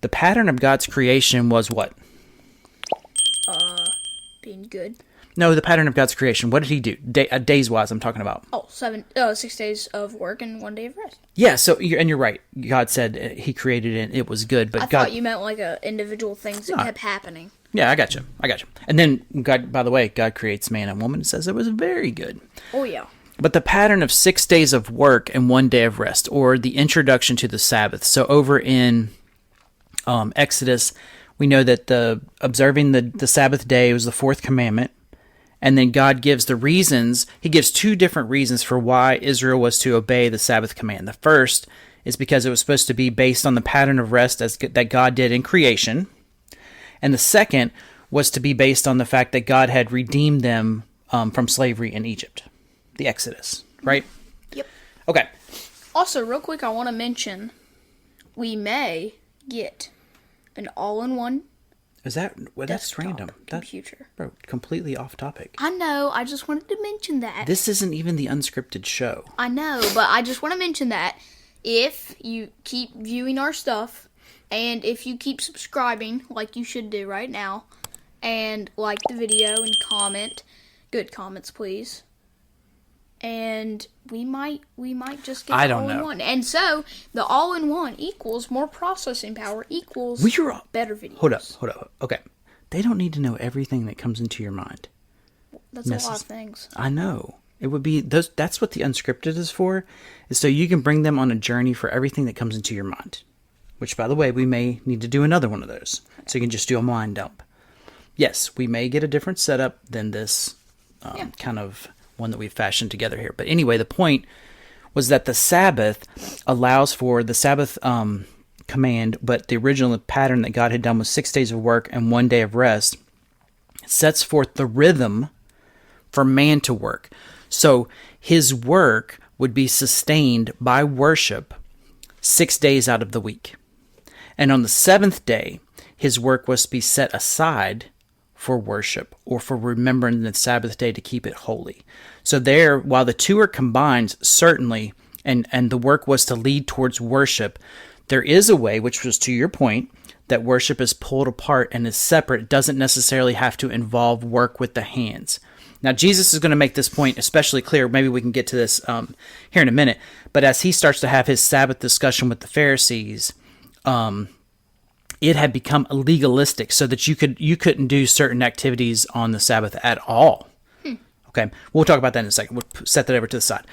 The pattern of God's creation was what? Being good. No, the pattern of God's creation. What did he do? Days-wise, I'm talking about. 6 days of work and 1 day of rest. Yeah, you're right. God said he created it, it was good, but I God... thought you meant like individual things that kept happening. Yeah, I got you. And then, God, by the way, God creates man and woman and says it was very good. Oh, yeah. But the pattern of 6 days of work and 1 day of rest, or the introduction to the Sabbath. So over in Exodus, we know that observing the Sabbath day was the fourth commandment. And then God gives the reasons. He gives 2 different reasons for why Israel was to obey the Sabbath command. The first is because it was supposed to be based on the pattern of rest that God did in creation. And the second was to be based on the fact that God had redeemed them from slavery in Egypt. The Exodus, right? Yep. Okay. Also, real quick, I want to mention we may get an all-in-one Is that... Well, that's desktop random. computer. Bro, completely off topic. I know. I just wanted to mention that. This isn't even the unscripted show. I know, but I just want to mention that if you keep viewing our stuff and if you keep subscribing like you should do right now and like the video and comment, good comments please. And we might just get I the don't know. all-in-one. And so the all-in-one equals more processing power equals better videos. Hold up. Okay. They don't need to know everything that comes into your mind. That's a lot of things. I know. It would be those. That's what the unscripted is for, is so you can bring them on a journey for everything that comes into your mind. Which, by the way, we may need to do another one of those. So you can just do a mind dump. Yes, we may get a different setup than this kind of one that we've fashioned together here. But anyway, the point was that the Sabbath allows for the Sabbath command, but the original pattern that God had done was 6 days of work and 1 day of rest. It sets forth the rhythm for man to work. So his work would be sustained by worship 6 days out of the week. And on the 7th day, his work was to be set aside for worship or for remembering the Sabbath day to keep it holy. So there, while the two are combined, certainly, and the work was to lead towards worship, there is a way, which was to your point, that worship is pulled apart and is separate. It doesn't necessarily have to involve work with the hands. Now, Jesus is going to make this point especially clear. Maybe we can get to this here in a minute. But as he starts to have his Sabbath discussion with the Pharisees, it had become legalistic so that you couldn't do certain activities on the Sabbath at all. Okay, we'll talk about that in a second. We'll set that over to the side.